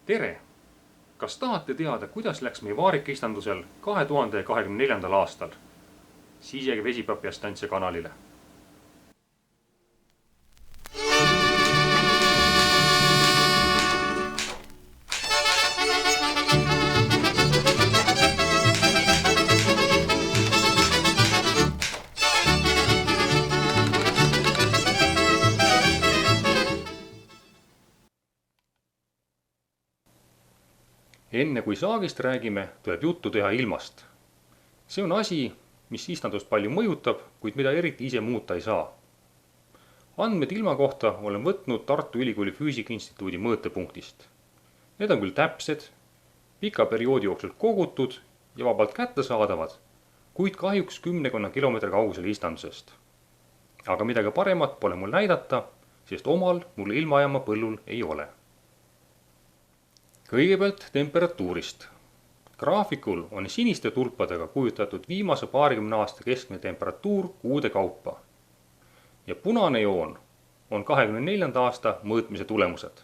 Tere! Kas tahate teada, kuidas läks meie vaarikaistandusel 2024. aastal? Siis jääge Vesipapi Estancia kanalile. Enne kui saagist räägime, tuleb juttu teha ilmast. See on asi, mis istandust palju mõjutab, kuid mida eriti ise muuta ei saa. Andmed ilma kohta olen võtnud Tartu Ülikooli Füüsika Instituudi mõõtepunktist. Need on küll täpsed, pika perioodi jooksul kogutud ja vabalt kättesaadavad, kuid kahjuks 10 kilomeetri kaugusel istandusest. Aga midagi paremat pole mul näidata, sest omal mul ilmajaama põllul ei ole. Kõigepealt temperatuurist. Graafikul on siniste tulpadega kujutatud viimase 20 aasta keskmine temperatuur kuude kaupa. Ja punane joon on 24. aasta mõõtmise tulemused.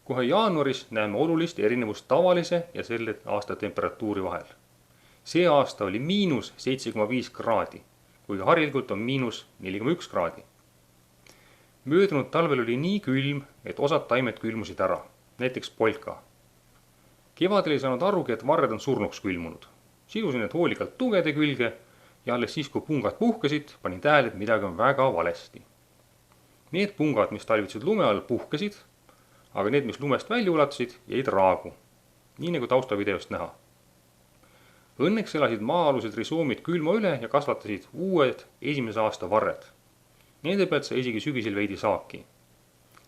Kohe jaanuaris näeme olulist erinevust tavalise ja selle aasta temperatuuri vahel. See aasta oli -7,5 kraadi, kuigi harilikult on -4,1 kraadi. Möödunud talvel oli nii külm, et osad taimed külmusid ära. Näiteks polka. Kevadel ei saanud arugi, et varred on surnuks külmunud. Sidusin need hoolikalt tugede külge ja alles siis, kui pungad puhkesid, panin tähele, et midagi on väga valesti. Need pungad, mis talvitasid lume all, puhkesid, aga need, mis lumest välja ulatusid, jäid raagu. Nii nagu taustavideost näha. Õnneks elasid maa-alused risoomid külma üle ja kasvatasid uued esimese aasta varred. Nende pealt sai isegi sügisel veidi saaki.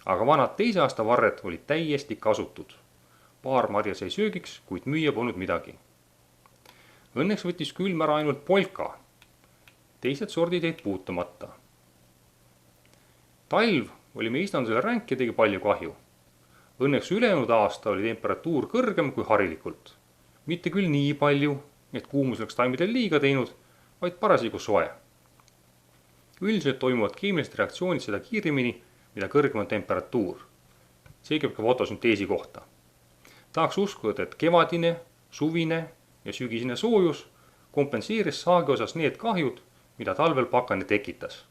Aga vanad teise aasta varred olid täiesti kasutud. Paar marja sai söögiks, kuid müüa polnud midagi. Õnneks võttis külm ära ainult polka. Teised sordid jäid puutumata. Talv oli meie istandusele ränk ja tegi palju kahju. Õnneks ülejäänud aasta oli temperatuur kõrgem kui harilikult. Mitte küll nii palju, et kuumus oleks taimedel liiga teinud, vaid parasjagu soe. Üldiselt toimuvad keemilised reaktsioonid seda kiiremini, mida kõrgem on temperatuur. See käib ka fotosünteesi kohta. Tahaks uskuda, et kevadine, suvine ja sügisine soojus kompenseeris saagi osas need kahjud, mida talvel pakane tekitas.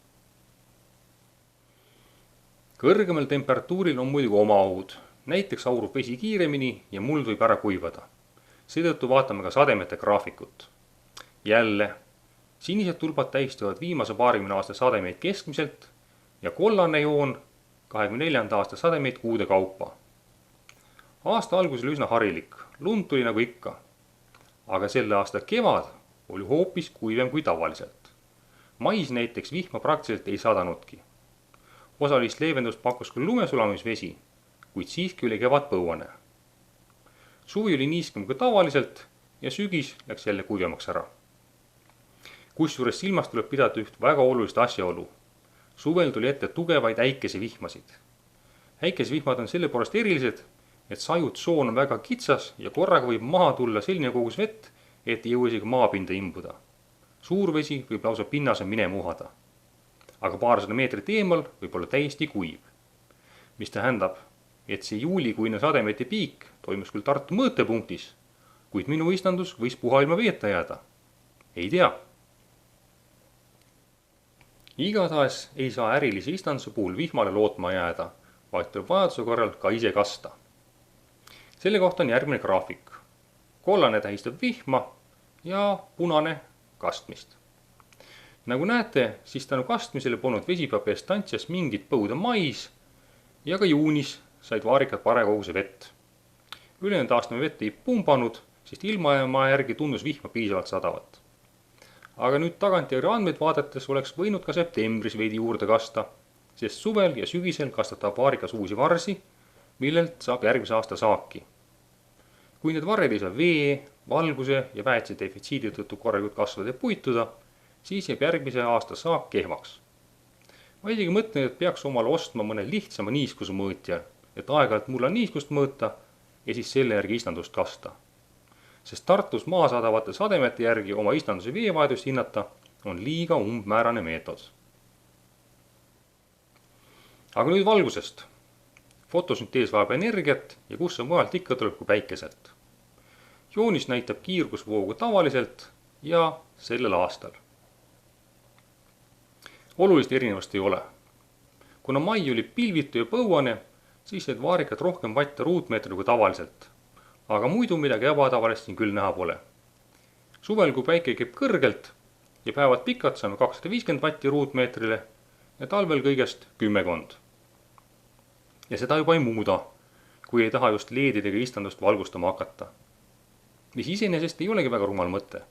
Kõrgemal temperatuuril on muidugi oma ohud. Näiteks aurub vesi kiiremini ja muld võib ära kuivada. Seetõttu vaatame ka sademete graafikut. Jälle, sinised tulbad tähistavad viimase 20 aasta sademeid keskmiselt ja kollane joon 24. aasta sademeid kuude kaupa. Aasta algus oli üsna harilik, lund tuli nagu ikka. Aga selle aasta kevad oli hoopis kuivem kui tavaliselt. Mais näiteks vihma praktiliselt ei sadanudki. Osalist leevendust pakkus küll lumesulamisvesi, kuid siiski oli kevad põuane. Suvi oli niiskem kui tavaliselt ja sügis läks jälle kuivemaks ära. Kusjuures silmas tuleb pidada üht väga olulist asjaolu. Suvel tuli ette tugevaid äikesevihmasid. Äikesevihmad on selle poolest erilised, et sajutsoon on väga kitsas ja korraga võib maha tulla selline kogus vett, et ei jõua isegi maapinda imbuda. Suur vesi võib lausa pinnase minema uhada. Aga paarsada meetrit eemal võib olla täiesti kuiv. Mis tähendab, et see juulikuine sademete piik toimus küll Tartu mõõtepunktis, kuid minu istandus võis puha ilma veeta jääda. Ei tea. Igatahes ei saa ärilise istanduse puhul vihmale lootma jääda, vaid tuleb vajaduse korral ka ise kasta. Selle kohta on järgmine graafik. Kollane tähistab vihma ja punane kastmist. Nagu näete, siis tänu kastmisele polnud Vesipapi Estancias mingit põuda mais ja ka juunis said vaarikad parekoguse vett. Ülejäänud aasta me vett ei pumbanud, sest ilmajaama järgi tundus vihma piisavalt sadavat. Aga nüüd tagantjärgi andmeid vaadates oleks võinud ka septembris veidi juurde kasta, sest suvel ja sügisel kastatab vaarikas uusi varsi, millelt saab järgmise aasta saaki. Kui need varred ei saa vee, valguse ja väetise defitsiidi tõttu korralikult kasvada ja puituda, siis jääb järgmise aasta saak kehvaks. Ma isegi mõtlen, et peaks omale ostma mõne lihtsama niiskuse mõõtja, et aeg-ajalt mulla niiskust mõõta ja siis selle järgi istandust kasta. Sest Tartus maa saadavate sademete järgi oma istanduse veevaedust hinnata on liiga umbmäärane meetod. Aga nüüd valgusest. fotosüntees vajab energiat ja kus see mujalt ikka tuleb kui päikeselt. Joonis näitab kiirgusvoogu tavaliselt ja sellel aastal. Olulist erinevust ei ole. Kuna mai oli pilvitu ja põuane, siis said vaarikad rohkem vatte ruutmeetri kui tavaliselt. Aga muidu midagi ebatavalist siin küll näha pole. Suvel, kui päike käib kõrgelt ja päevad pikad, saame 250 vatti ruutmeetrile ja talvel kõigest 10. Ja seda juba ei muuda, kui ei taha just leedidega istandust valgustama hakata. Mis iseenesest ei olegi väga rumal mõte.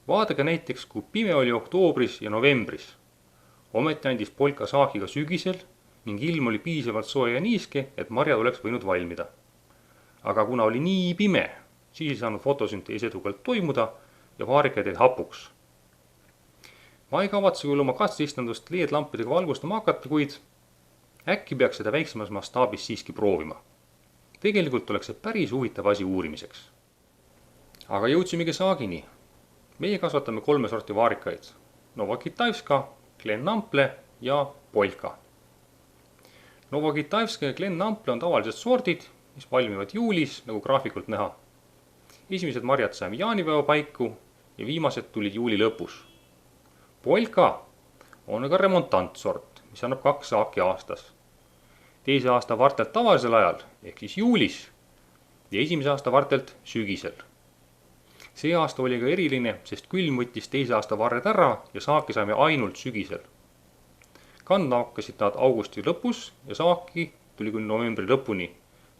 Vaadake näiteks, kui pime oli oktoobris ja novembris. Ometi andis Polka saagiga sügisel ning ilm oli piisavalt soe ja niiske, et marjad oleks võinud valmida. Aga kuna oli nii pime, siis ei saanud fotosüntees edukalt toimuda ja vaarikad jäid hapuks. Ma ei kavatse küll oma katseistandust LED-lampidega valgustama hakata, kuid äkki peaks seda väiksemas mastaabis siiski proovima. Tegelikult oleks see päris huvitav asi uurimiseks. Aga jõudsimegi saagini. Meie kasvatame 3 sorti vaarikaid. Novokitaevska, Glen Nample ja Polka. Novokitaevska ja Glen Nample on tavalised sordid, mis valmivad juulis, nagu graafikult näha. Esimesed marjad saime jaanipäeva paiku ja viimased tulid juuli lõpus. Polka on aga remontantsort, mis annab 2 saaki aastas. Teise aasta vartelt tavalisel ajal, ehk siis juulis, ja esimese aasta vartelt sügisel. See aasta oli ka eriline, sest külm võttis teise aasta varred ära ja saaki saime ainult sügisel. Kanda hakkasid nad augusti lõpus ja saaki tuli küll novembri lõpuni,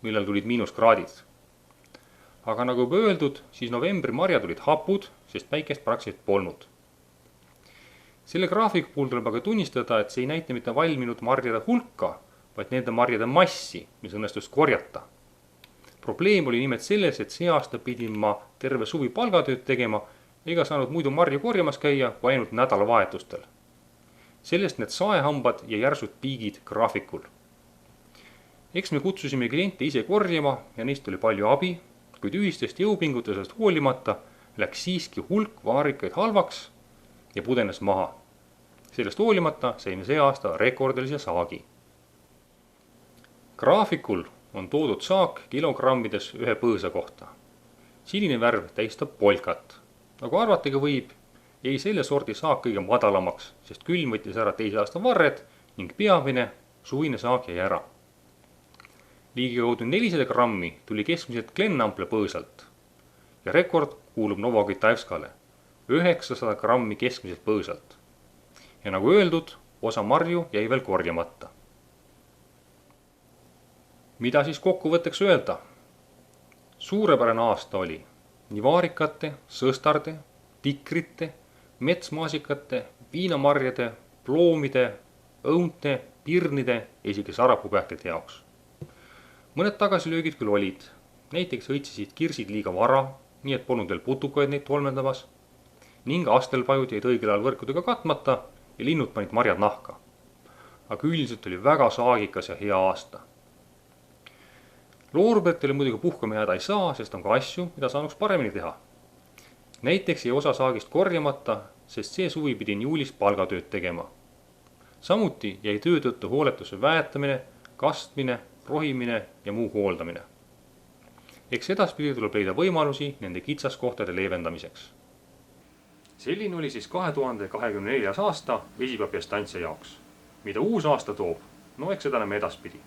millal tulid miinuskraadid. Aga nagu juba öeldud, siis novembri marjad olid hapud, sest päikest praktiliselt polnud. Selle graafiku puhul tuleb aga tunnistada, et see ei näita mitte valminud marjade hulka, vaid nende marjade massi, mis õnnestus korjata. Probleem oli nimelt selles, et see aasta pidin ma terve suvi palgatööd tegema ega saanud muidu marju korjamas käia kui ainult nädalavahetustel. Sellest need saehambad ja järsud piigid graafikul. Eks me kutsusime kliente ise korjama ja neist oli palju abi, kuid ühistest jõupingutusest hoolimata läks siiski hulk vaarikaid halvaks ja pudenes maha. Sellest hoolimata saime see aasta rekordilise saagi. Graafikul on toodud saak kilogrammides 1 põõsa kohta. Sinine värv tähistab Polkat. Nagu arvatagi võib, jäi selle sordi saak kõige madalamaks, sest külm võttis ära teise aasta varred ning peamine suvine saak jäi ära. Ligikaudu 400 grammi tuli keskmiselt Glen Nample põõsalt ja rekord kuulub Novokitaevskale 900 grammi keskmiselt põõsalt. Ja nagu öeldud, osa marju jäi veel korjamata. Mida siis kokkuvõtteks öelda? Suurepärane aasta oli nii vaarikate, sõstarde, tikrite, metsmaasikate, viinamarjade, ploomide, õunte, pirnide ja isegi sarapuupähklite jaoks. Mõned tagasilöögid küll olid, näiteks õitsisid kirsid liiga vara, nii et polnud veel putukaid neid tolmendamas, ning astelpajud jäid õigel ajal võrkudega katmata ja linnud panid marjad nahka. Aga üldiselt oli väga saagikas ja hea aasta. Loorberitele muidugi puhkama jääda ei saa, sest on ka asju, mida saanuks paremini teha. Näiteks jäi osa saagist korjamata, sest see suvi pidin juulis palgatööd tegema. Samuti jäi töö tõttu hooletuse väetamine, kastmine, rohimine ja muu hooldamine. Eks edaspidi tuleb leida võimalusi nende kitsaskohtade leevendamiseks. Selline oli siis 2024. aasta Vesipapi Estancia jaoks. Mida uus aasta toob, no eks seda näeme edaspidi.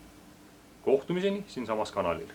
Kohtumiseni siin samas kanalil.